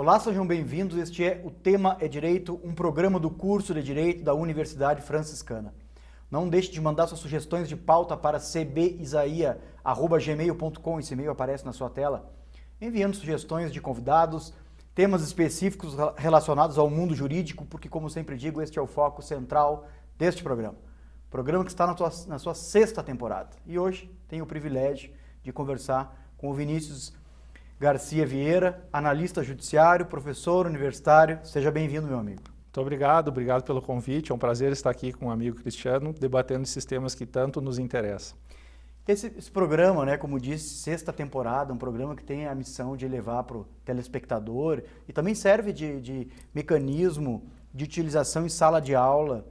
Olá, sejam bem-vindos. Este é O Tema é Direito, um programa do curso de Direito da Universidade Franciscana. Não deixe de mandar suas sugestões de pauta para cbisaia@gmail.com, esse e-mail aparece na sua tela, enviando sugestões de convidados, temas específicos relacionados ao mundo jurídico, porque, como sempre digo, este é o foco central deste programa. Programa que está na sua sexta temporada. E hoje tenho o privilégio de conversar com o Vinícius Garcia Vieira, analista judiciário, professor universitário. Seja bem-vindo, meu amigo. Muito obrigado pelo convite. É um prazer estar aqui com o amigo Cristiano, debatendo esses temas que tanto nos interessam. Esse programa, né, como disse, sexta temporada, um programa que tem a missão de levar para o telespectador e também serve de mecanismo de utilização em sala de aula,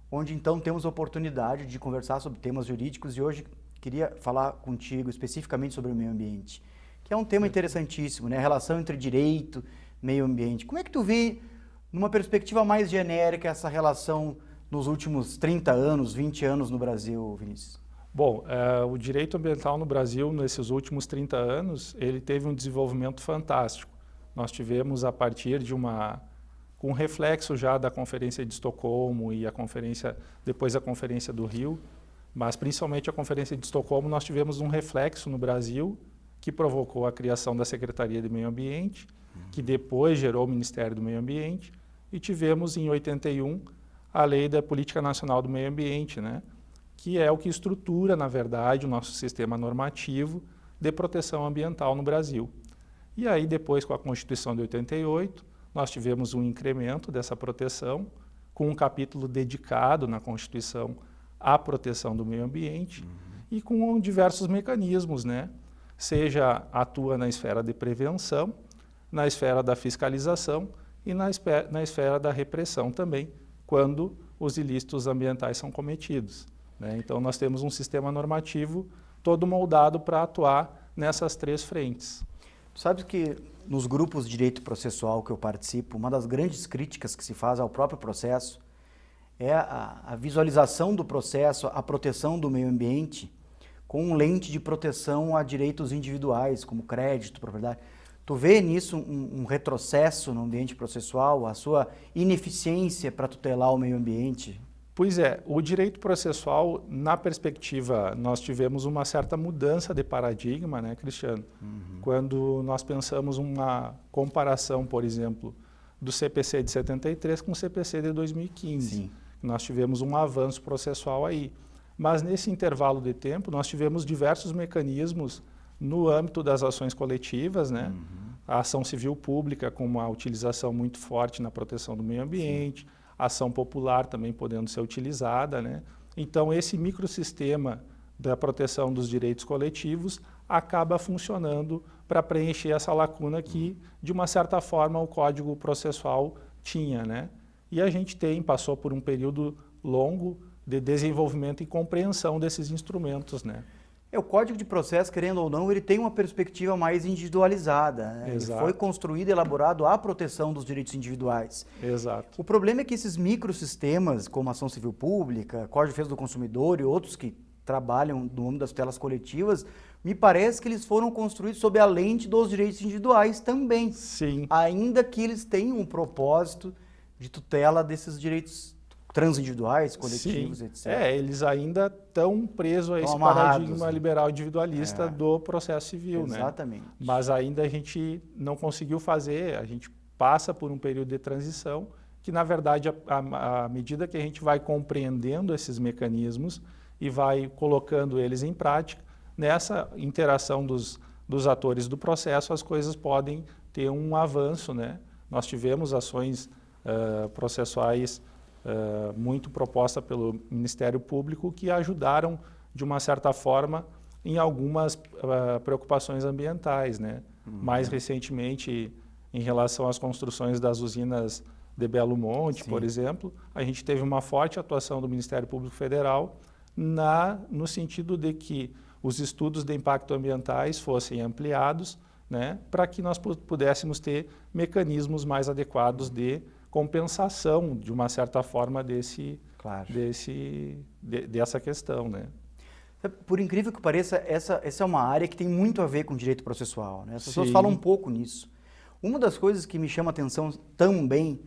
onde então temos a oportunidade de conversar sobre temas jurídicos, e hoje queria falar contigo especificamente sobre o meio ambiente, que é um tema interessantíssimo, né? A relação entre direito e meio ambiente. Como é que tu vê, numa perspectiva mais genérica, essa relação nos últimos 30 anos, 20 anos no Brasil, Vinícius? Bom, o direito ambiental no Brasil, nesses últimos 30 anos, ele teve um desenvolvimento fantástico. Nós tivemos, a partir de com um reflexo já da Conferência de Estocolmo e depois a Conferência do Rio, mas principalmente a Conferência de Estocolmo, nós tivemos um reflexo no Brasil que provocou a criação da Secretaria de Meio Ambiente, que depois gerou o Ministério do Meio Ambiente, e tivemos em 81 a Lei da Política Nacional do Meio Ambiente, né? Que é o que estrutura, na verdade, o nosso sistema normativo de proteção ambiental no Brasil. E aí, depois, com a Constituição de 88, nós tivemos um incremento dessa proteção, com um capítulo dedicado na Constituição à proteção do meio ambiente, e com diversos mecanismos, né? Seja atua na esfera de prevenção, na esfera da fiscalização e na esfera da repressão também, quando os ilícitos ambientais são cometidos, né? Então, nós temos um sistema normativo todo moldado para atuar nessas três frentes. Sabe que nos grupos de direito processual que eu participo, uma das grandes críticas que se faz ao próprio processo é a visualização do processo, a proteção do meio ambiente, com lente de proteção a direitos individuais, como crédito, propriedade. Tu vê nisso um retrocesso no ambiente processual, a sua ineficiência para tutelar o meio ambiente? Pois é, o direito processual, na perspectiva, nós tivemos uma certa mudança de paradigma, né, Cristiano? Quando nós pensamos uma comparação, por exemplo, do CPC de 73 com o CPC de 2015. Sim. Nós tivemos um avanço processual aí. Mas nesse intervalo de tempo, nós tivemos diversos mecanismos no âmbito das ações coletivas, né? A ação civil pública com uma utilização muito forte na proteção do meio ambiente, a ação popular também podendo ser utilizada, né? Então, esse microsistema da proteção dos direitos coletivos acaba funcionando para preencher essa lacuna que, de uma certa forma, o Código Processual tinha, né? E a gente passou por um período longo de desenvolvimento e compreensão desses instrumentos, né? O Código de Processo, querendo ou não, ele tem uma perspectiva mais individualizada, né? Ele foi construído e elaborado à proteção dos direitos individuais. Exato. O problema é que esses microsistemas, como a ação civil pública, Código de Defesa do Consumidor e outros que trabalham no âmbito das tutelas coletivas, me parece que eles foram construídos sob a lente dos direitos individuais também. Sim. Ainda que eles tenham um propósito de tutela desses direitos transindividuais, coletivos, Sim. etc. Eles ainda estão presos a esse paradigma liberal individualista do processo civil, Exatamente. né? Mas ainda a gente não conseguiu fazer, a gente passa por um período de transição que, na verdade, à medida que a gente vai compreendendo esses mecanismos e vai colocando eles em prática, nessa interação dos atores do processo, as coisas podem ter um avanço, né? Nós tivemos ações processuais muito proposta pelo Ministério Público, que ajudaram, de uma certa forma, em algumas preocupações ambientais, né? Mais recentemente, em relação às construções das usinas de Belo Monte, por exemplo, a gente teve uma forte atuação do Ministério Público Federal no sentido de que os estudos de impacto ambientais fossem ampliados, né, para que nós pudéssemos ter mecanismos mais adequados de compensação, de uma certa forma, dessa questão, né? Por incrível que pareça, essa é uma área que tem muito a ver com direito processual, né? As pessoas Sim. falam um pouco nisso. Uma das coisas que me chama a atenção também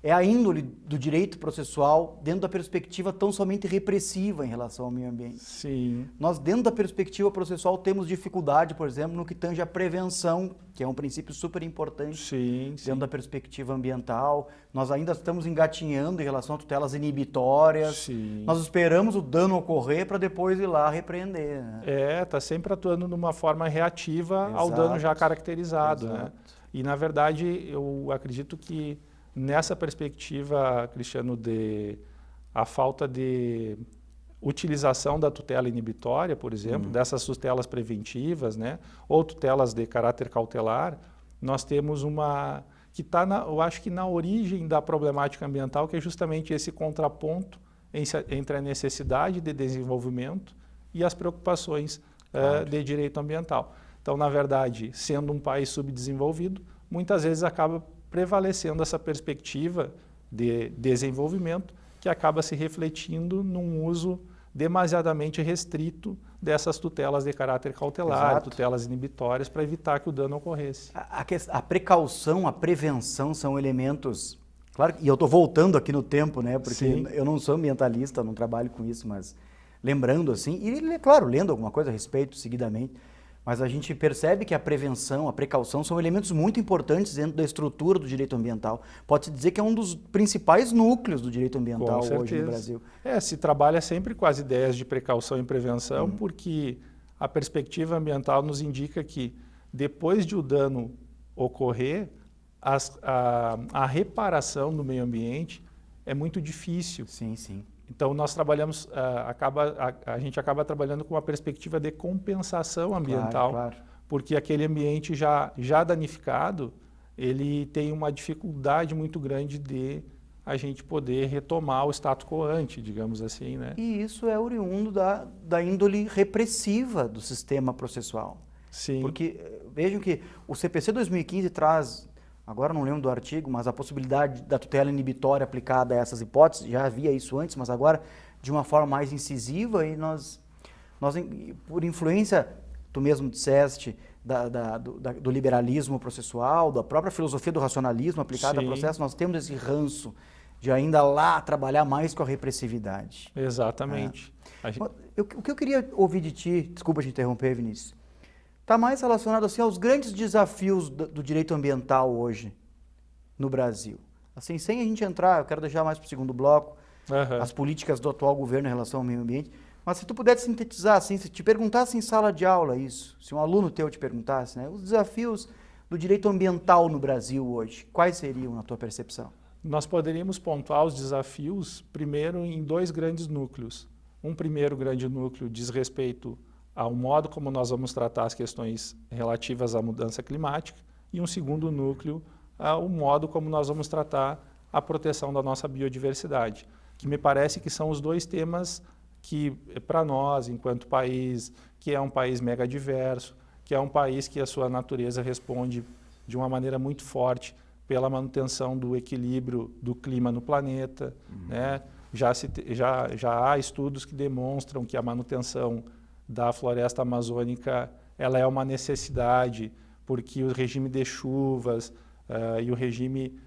é a índole do direito processual dentro da perspectiva tão somente repressiva em relação ao meio ambiente. Sim. Nós, dentro da perspectiva processual, temos dificuldade, por exemplo, no que tange à prevenção, que é um princípio super importante Sim, dentro da perspectiva ambiental. Nós ainda estamos engatinhando em relação a tutelas inibitórias. Sim. Nós esperamos o dano ocorrer para depois ir lá repreender. Né? Está sempre atuando de uma forma reativa ao Exato. dano já caracterizado. Exato. Né? E, na verdade, eu acredito que nessa perspectiva, Cristiano, de a falta de utilização da tutela inibitória, por exemplo, dessas tutelas preventivas, né, ou tutelas de caráter cautelar, nós temos uma que está, eu acho que na origem da problemática ambiental, que é justamente esse contraponto entre a necessidade de desenvolvimento e as preocupações de direito ambiental. Então, na verdade, sendo um país subdesenvolvido, muitas vezes acaba prevalecendo essa perspectiva de desenvolvimento que acaba se refletindo num uso demasiadamente restrito dessas tutelas de caráter cautelar, Exato. tutelas inibitórias, para evitar que o dano ocorresse. A precaução, a prevenção são elementos... Claro, e eu estou voltando aqui no tempo, né? Porque Sim. eu não sou ambientalista, não trabalho com isso, mas lembrando assim, e claro, lendo alguma coisa a respeito seguidamente, mas a gente percebe que a prevenção, a precaução são elementos muito importantes dentro da estrutura do direito ambiental. Pode-se dizer que é um dos principais núcleos do direito ambiental hoje no Brasil. Se trabalha sempre com as ideias de precaução e prevenção, porque a perspectiva ambiental nos indica que depois de o dano ocorrer, a reparação do meio ambiente é muito difícil. Sim, sim. Então, nós trabalhamos, a gente acaba trabalhando com uma perspectiva de compensação ambiental, Claro. porque aquele ambiente já danificado, ele tem uma dificuldade muito grande de a gente poder retomar o status quo ante, digamos assim, né? E isso é oriundo da índole repressiva do sistema processual. Sim. Porque vejam que o CPC 2015 traz, agora não lembro do artigo, mas a possibilidade da tutela inibitória aplicada a essas hipóteses, já havia isso antes, mas agora de uma forma mais incisiva, e nós por influência, tu mesmo disseste, do liberalismo processual, da própria filosofia do racionalismo aplicada ao processo, nós temos esse ranço de ainda lá trabalhar mais com a repressividade. Exatamente. O que eu queria ouvir de ti, desculpa te interromper, Vinícius, está mais relacionado assim, aos grandes desafios do direito ambiental hoje no Brasil. Assim, sem a gente entrar, eu quero deixar mais para o segundo bloco, as políticas do atual governo em relação ao meio ambiente, mas se tu pudesse sintetizar, assim, se te perguntasse em sala de aula isso, se um aluno teu te perguntasse, né, os desafios do direito ambiental no Brasil hoje, quais seriam na tua percepção? Nós poderíamos pontuar os desafios, primeiro, em dois grandes núcleos. Um primeiro grande núcleo diz respeito ao modo como nós vamos tratar as questões relativas à mudança climática, e um segundo núcleo, ao modo como nós vamos tratar a proteção da nossa biodiversidade, que me parece que são os dois temas que, para nós, enquanto país, que é um país mega diverso, que é um país que a sua natureza responde de uma maneira muito forte pela manutenção do equilíbrio do clima no planeta, né? Já há estudos que demonstram que a manutenção da floresta amazônica ela é uma necessidade, porque o regime de chuvas e o regime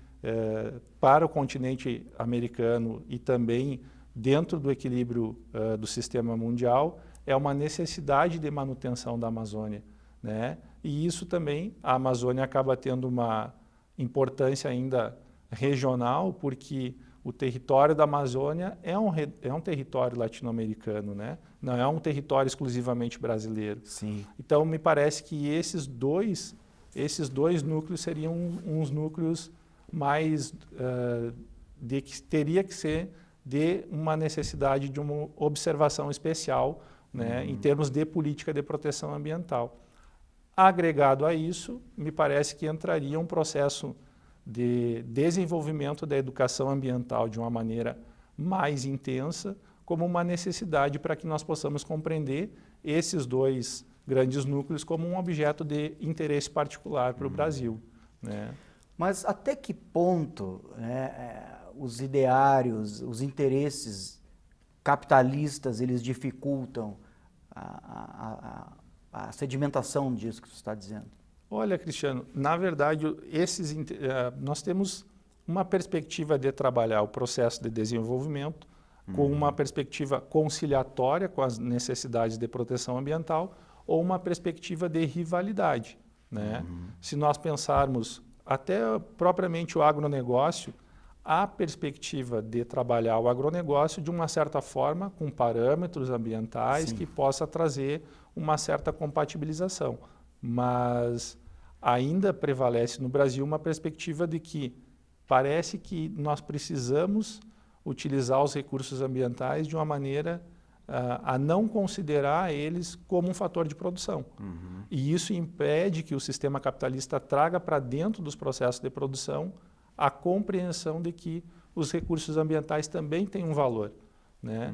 para o continente americano e também dentro do equilíbrio do sistema mundial é uma necessidade de manutenção da Amazônia, né? E isso também, a Amazônia acaba tendo uma importância ainda regional, porque o território da Amazônia é um território latino-americano, né? Não é um território exclusivamente brasileiro. Sim. Então, me parece que esses dois núcleos seriam uns núcleos mais que teria que ser de uma necessidade de uma observação especial, né, em termos de política de proteção ambiental. Agregado a isso, me parece que entraria um processo de desenvolvimento da educação ambiental de uma maneira mais intensa, como uma necessidade para que nós possamos compreender esses dois grandes núcleos como um objeto de interesse particular para o Brasil, né? Mas até que ponto, né, os ideários, os interesses capitalistas, eles dificultam a sedimentação disso que você está dizendo? Olha, Cristiano, na verdade, nós temos uma perspectiva de trabalhar o processo de desenvolvimento com uma perspectiva conciliatória com as necessidades de proteção ambiental ou uma perspectiva de rivalidade, né? Se nós pensarmos até propriamente o agronegócio, há perspectiva de trabalhar o agronegócio de uma certa forma com parâmetros ambientais que possa trazer uma certa compatibilização. Mas ainda prevalece no Brasil uma perspectiva de que parece que nós precisamos utilizar os recursos ambientais de uma maneira a não considerar eles como um fator de produção. E isso impede que o sistema capitalista traga para dentro dos processos de produção a compreensão de que os recursos ambientais também têm um valor, né?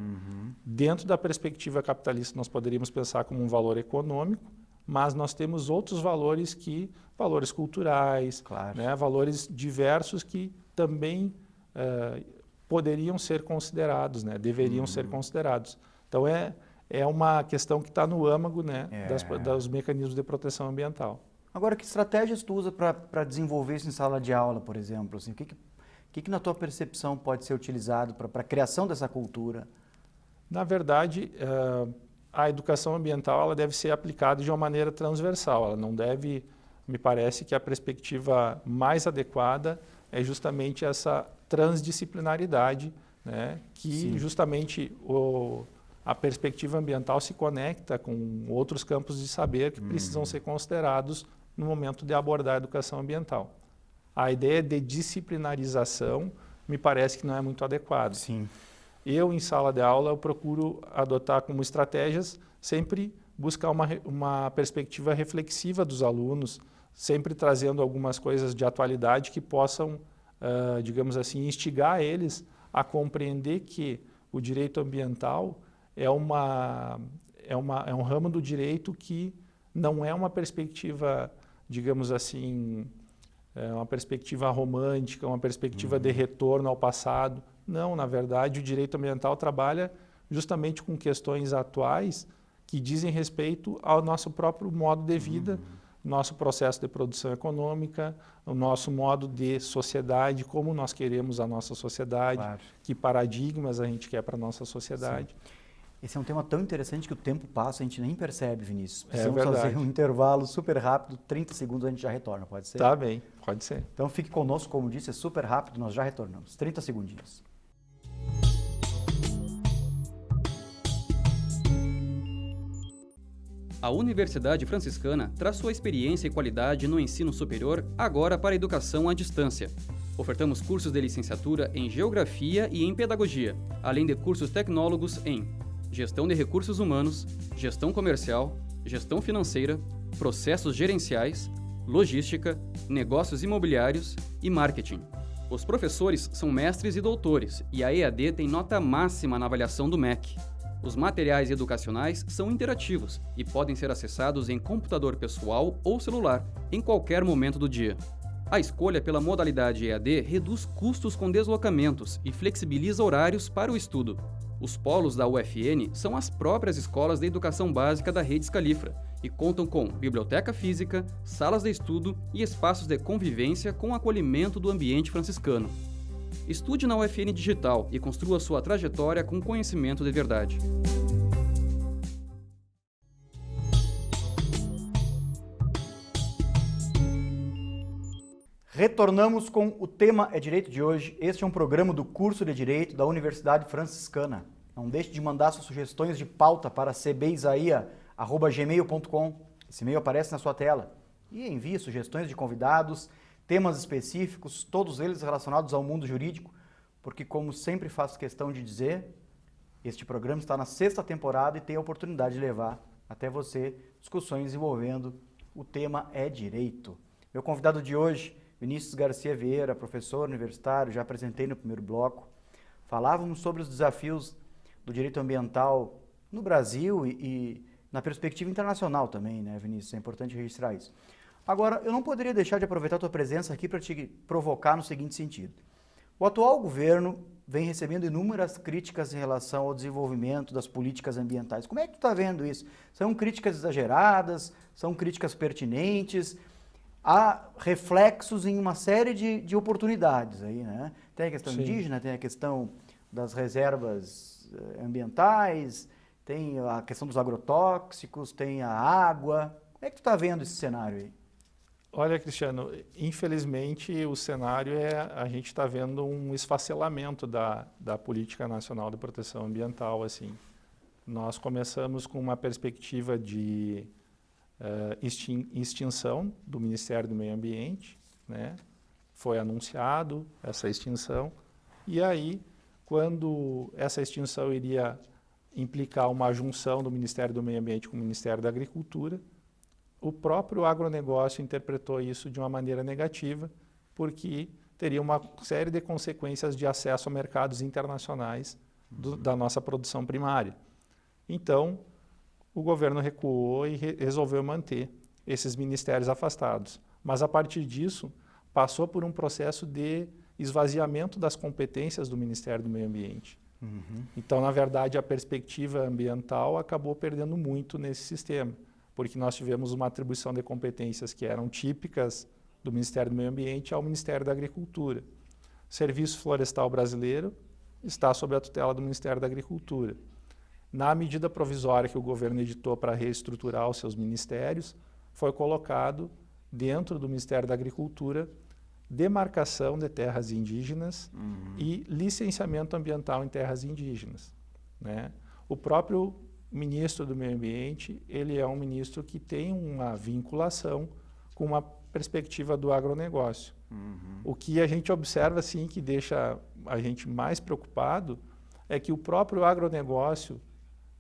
Dentro da perspectiva capitalista, nós poderíamos pensar como um valor econômico, mas nós temos outros valores valores culturais, né? Valores diversos que também poderiam ser considerados, né? Deveriam ser considerados. Então, é uma questão que está no âmago, né? dos mecanismos de proteção ambiental. Agora, que estratégias tu usa para desenvolver isso em sala de aula, por exemplo? Assim, o que na tua percepção pode ser utilizado para a criação dessa cultura? Na verdade, a educação ambiental ela deve ser aplicada de uma maneira transversal. Ela não deve, me parece que a perspectiva mais adequada é justamente essa transdisciplinaridade, né? Que justamente a perspectiva ambiental se conecta com outros campos de saber que precisam ser considerados no momento de abordar a educação ambiental. A ideia de disciplinarização me parece que não é muito adequada. Eu, em sala de aula, eu procuro adotar como estratégias sempre buscar uma perspectiva reflexiva dos alunos, sempre trazendo algumas coisas de atualidade que possam, digamos assim, instigar eles a compreender que o direito ambiental é um ramo do direito que não é uma perspectiva, digamos assim, uma perspectiva romântica, uma perspectiva de retorno ao passado. Não, na verdade, o direito ambiental trabalha justamente com questões atuais que dizem respeito ao nosso próprio modo de vida, nosso processo de produção econômica, o nosso modo de sociedade, como nós queremos a nossa sociedade, que paradigmas a gente quer para a nossa sociedade. Esse é um tema tão interessante que o tempo passa, a gente nem percebe, Vinícius. Precisamos verdade. fazer um intervalo super rápido, 30 segundos a gente já retorna, pode ser? Tá bem, pode ser. Então fique conosco, como disse, é super rápido, nós já retornamos. 30 segundinhos. A Universidade Franciscana traz sua experiência e qualidade no ensino superior agora para a educação à distância. Ofertamos cursos de licenciatura em Geografia e em Pedagogia, além de cursos tecnólogos em Gestão de Recursos Humanos, Gestão Comercial, Gestão Financeira, Processos Gerenciais, Logística, Negócios Imobiliários e Marketing. Os professores são mestres e doutores e a EAD tem nota máxima na avaliação do MEC. Os materiais educacionais são interativos e podem ser acessados em computador pessoal ou celular, em qualquer momento do dia. A escolha pela modalidade EAD reduz custos com deslocamentos e flexibiliza horários para o estudo. Os polos da UFN são as próprias escolas de educação básica da Rede Scalifra e contam com biblioteca física, salas de estudo e espaços de convivência com acolhimento do ambiente franciscano. Estude na UFN Digital e construa sua trajetória com conhecimento de verdade. Retornamos com o Tema é Direito de hoje. Este é um programa do curso de Direito da Universidade Franciscana. Não deixe de mandar suas sugestões de pauta para cbisaia@gmail.com. Esse e-mail aparece na sua tela. E envie sugestões de convidados, temas específicos, todos eles relacionados ao mundo jurídico, porque, como sempre faço questão de dizer, este programa está na 6ª temporada e tem a oportunidade de levar até você discussões envolvendo o tema é direito. Meu convidado de hoje, Vinícius Garcia Vieira, professor universitário, já apresentei no primeiro bloco. Falávamos sobre os desafios do direito ambiental no Brasil e na perspectiva internacional também, né, Vinícius? É importante registrar isso. Agora, eu não poderia deixar de aproveitar a tua presença aqui para te provocar no seguinte sentido. O atual governo vem recebendo inúmeras críticas em relação ao desenvolvimento das políticas ambientais. Como é que tu está vendo isso? São críticas exageradas? São críticas pertinentes? há reflexos em uma série de oportunidades aí, né? Tem a questão Sim. indígena, tem a questão das reservas ambientais, tem a questão dos agrotóxicos, tem a água. Como é que tu está vendo esse cenário aí? Olha, Cristiano, infelizmente o cenário a gente está vendo um esfacelamento da Política Nacional de Proteção Ambiental, assim. Nós começamos com uma perspectiva de extinção do Ministério do Meio Ambiente, né? Foi anunciado essa extinção, e aí, quando essa extinção iria implicar uma junção do Ministério do Meio Ambiente com o Ministério da Agricultura, o próprio agronegócio interpretou isso de uma maneira negativa, porque teria uma série de consequências de acesso a mercados internacionais da nossa produção primária. Então, o governo recuou e resolveu manter esses ministérios afastados. Mas, a partir disso, passou por um processo de esvaziamento das competências do Ministério do Meio Ambiente. Então, na verdade, a perspectiva ambiental acabou perdendo muito nesse sistema, porque nós tivemos uma atribuição de competências que eram típicas do Ministério do Meio Ambiente ao Ministério da Agricultura. O Serviço Florestal Brasileiro está sob a tutela do Ministério da Agricultura. Na medida provisória que o governo editou para reestruturar os seus ministérios, foi colocado dentro do Ministério da Agricultura demarcação de terras indígenas e licenciamento ambiental em terras indígenas, né? O próprio ministro do Meio Ambiente, ele é um ministro que tem uma vinculação com uma perspectiva do agronegócio. O que a gente observa, assim, que deixa a gente mais preocupado é que o próprio agronegócio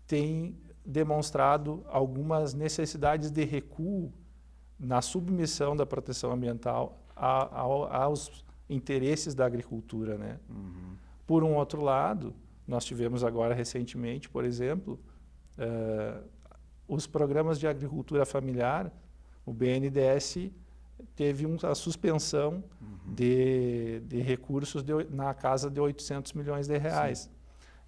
tem demonstrado algumas necessidades de recuo na submissão da proteção ambiental aos interesses da agricultura, né? Por um outro lado, nós tivemos agora recentemente, por exemplo, os programas de agricultura familiar, o BNDES teve a suspensão de recursos na casa de 800 milhões de reais. Sim.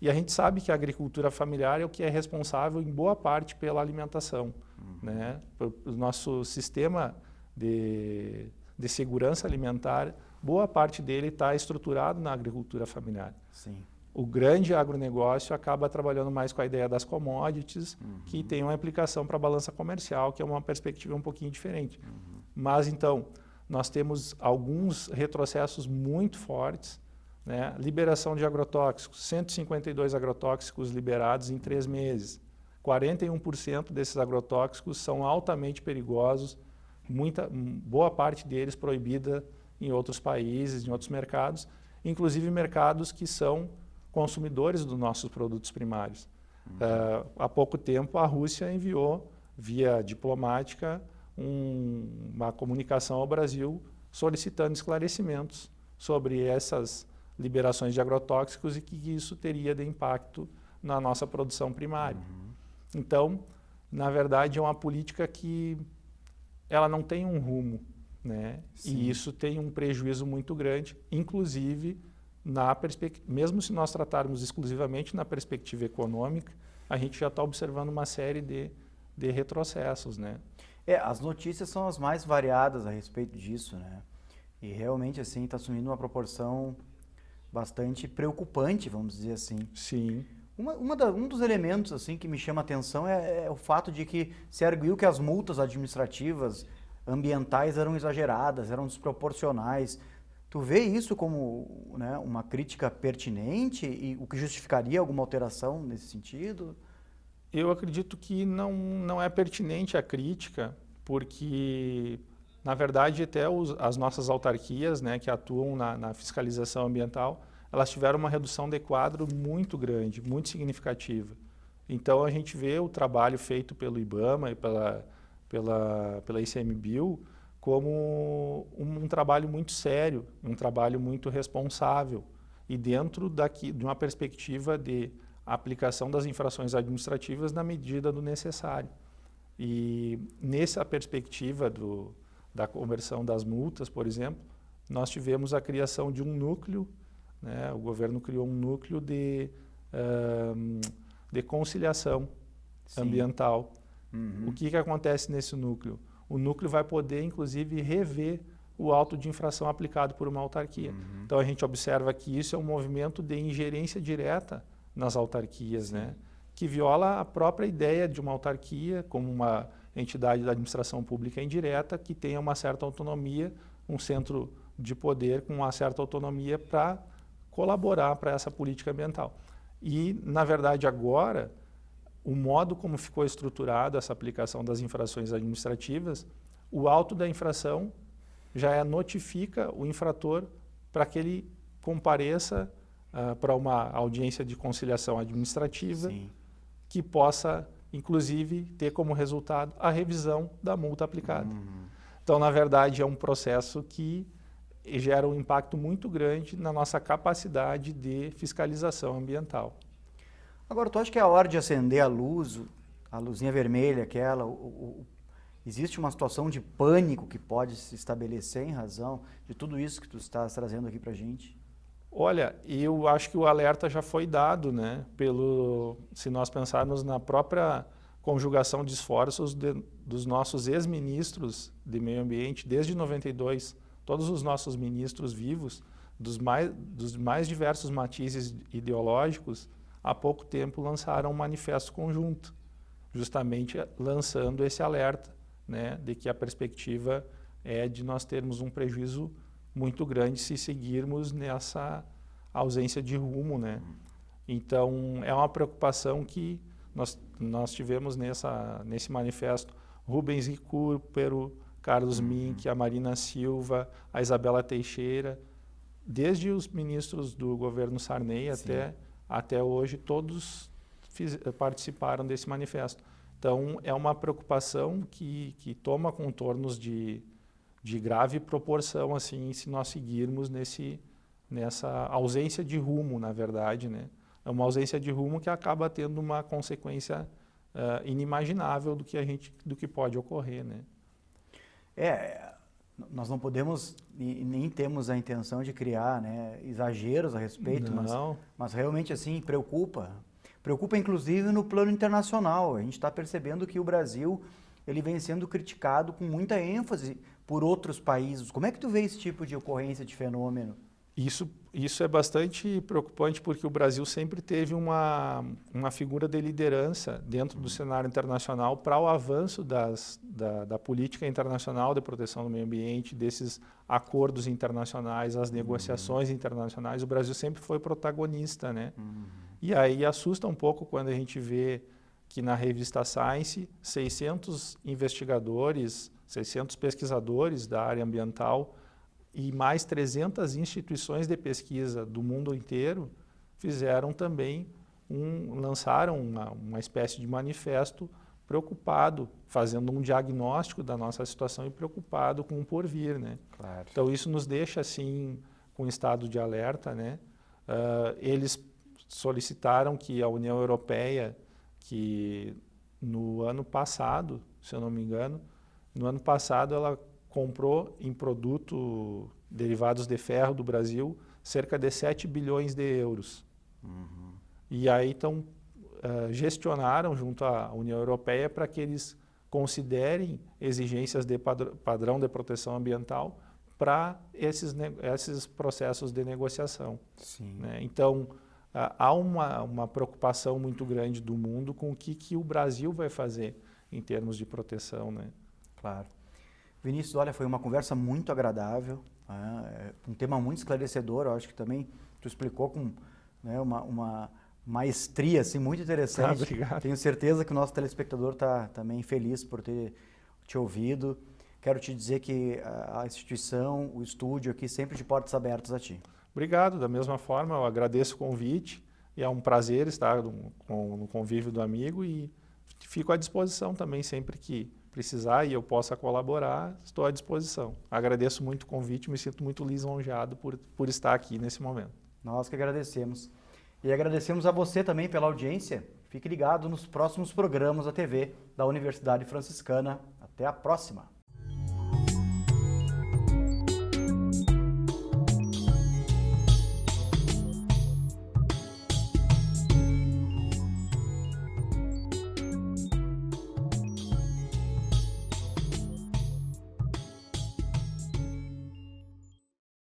E a gente sabe que a agricultura familiar é o que é responsável em boa parte pela alimentação, né? O nosso sistema de segurança alimentar, boa parte dele está estruturado na agricultura familiar. Sim. O grande agronegócio acaba trabalhando mais com a ideia das commodities, que tem uma implicação para a balança comercial, que é uma perspectiva um pouquinho diferente. Mas, então, nós temos alguns retrocessos muito fortes, né? Liberação de agrotóxicos, 152 agrotóxicos liberados em 3 meses. 41% desses agrotóxicos são altamente perigosos, boa parte deles proibida em outros países, em outros mercados, inclusive mercados que são consumidores dos nossos produtos primários. Há pouco tempo, a Rússia enviou, via diplomática, uma comunicação ao Brasil solicitando esclarecimentos sobre essas liberações de agrotóxicos e que isso teria de impacto na nossa produção primária. Então, na verdade, é uma política que ela não tem um rumo, né? E isso tem um prejuízo muito grande, inclusive mesmo se nós tratarmos exclusivamente na perspectiva econômica, a gente já está observando uma série de retrocessos, né? As notícias são as mais variadas a respeito disso, né? E realmente, assim, está assumindo uma proporção bastante preocupante, vamos dizer assim. Sim. Um dos elementos, assim, que me chama a atenção é o fato de que se arguiu que as multas administrativas ambientais eram exageradas, eram desproporcionais. Tu vê isso como, né, uma crítica pertinente e o que justificaria alguma alteração nesse sentido? Eu acredito que não é pertinente a crítica, porque, na verdade, até as nossas autarquias, né, que atuam na fiscalização ambiental, elas tiveram uma redução de quadro muito grande, muito significativa. Então, a gente vê o trabalho feito pelo IBAMA e pela ICMBio como um trabalho muito sério, um trabalho muito responsável e dentro de uma perspectiva de aplicação das infrações administrativas na medida do necessário. E nessa perspectiva da conversão das multas, por exemplo, nós tivemos a criação de um núcleo, né? O governo criou um núcleo de conciliação ambiental. O que acontece nesse núcleo? o núcleo vai poder, inclusive, rever o auto de infração aplicado por uma autarquia. Então, a gente observa que isso é um movimento de ingerência direta nas autarquias, né? Que viola a própria ideia de uma autarquia como uma entidade da administração pública indireta que tenha uma certa autonomia, um centro de poder com uma certa autonomia para colaborar para essa política ambiental. E, na verdade, agora, o modo como ficou estruturado essa aplicação das infrações administrativas, o auto da infração já notifica o infrator para que ele compareça para uma audiência de conciliação administrativa que possa, inclusive, ter como resultado a revisão da multa aplicada. Então, na verdade, é um processo que gera um impacto muito grande na nossa capacidade de fiscalização ambiental. Agora, tu acha que é a hora de acender a luz, a luzinha vermelha, aquela, existe uma situação de pânico que pode se estabelecer em razão de tudo isso que tu estás trazendo aqui para a gente? Olha, eu acho que o alerta já foi dado, né? Se nós pensarmos na própria conjugação de esforços dos nossos ex-ministros de meio ambiente, desde 92, todos os nossos ministros vivos, dos mais diversos matizes ideológicos, há pouco tempo lançaram um manifesto conjunto, justamente lançando esse alerta, né, de que a perspectiva é de nós termos um prejuízo muito grande se seguirmos nessa ausência de rumo, né? Então, é uma preocupação que nós tivemos nesse manifesto. Rubens Recupero, Carlos Mink, a Marina Silva, a Isabela Teixeira, desde os ministros do governo Sarney até hoje, todos participaram desse manifesto. Então, é uma preocupação que toma contornos de grave proporção, assim, se nós seguirmos nessa ausência de rumo, na verdade, né? É uma ausência de rumo que acaba tendo uma consequência inimaginável do que pode ocorrer, né? Nós não podemos e nem temos a intenção de criar, né, exageros a respeito, mas realmente assim preocupa. Preocupa inclusive no plano internacional. A gente está percebendo que o Brasil ele vem sendo criticado com muita ênfase por outros países. Como é que tu vê esse tipo de ocorrência, de fenômeno? Isso é bastante preocupante porque o Brasil sempre teve uma figura de liderança dentro do cenário internacional para o avanço da política internacional de proteção do meio ambiente, desses acordos internacionais, as negociações internacionais. O Brasil sempre foi protagonista, né? E aí assusta um pouco quando a gente vê que na revista Science, 600 investigadores, 600 pesquisadores da área ambiental e mais 300 instituições de pesquisa do mundo inteiro fizeram também lançaram uma espécie de manifesto preocupado, fazendo um diagnóstico da nossa situação e preocupado com o porvir, né? Claro. Então isso nos deixa assim com estado de alerta, né? Eles solicitaram que a União Europeia, que no ano passado, se eu não me engano, no ano passado ela comprou em produto derivados de ferro do Brasil cerca de 7 bilhões de euros. E aí então gestionaram junto à União Europeia para que eles considerem exigências de padrão de proteção ambiental para esses processos de negociação. Né? Então, há uma preocupação muito grande do mundo com o que o Brasil vai fazer em termos de proteção, né? Claro. Vinícius, olha, foi uma conversa muito agradável, um tema muito esclarecedor, eu acho que também tu explicou com, né, uma maestria assim, muito interessante. Obrigado. Tenho certeza que o nosso telespectador está também feliz por ter te ouvido. Quero te dizer que a instituição, o estúdio aqui, sempre de portas abertas a ti. Obrigado, da mesma forma, eu agradeço o convite e é um prazer estar no convívio do amigo e fico à disposição também sempre que precisar e eu possa colaborar, estou à disposição. Agradeço muito o convite, me sinto muito lisonjeado por estar aqui nesse momento. Nós que agradecemos. E agradecemos a você também pela audiência. Fique ligado nos próximos programas da TV da Universidade Franciscana. Até a próxima!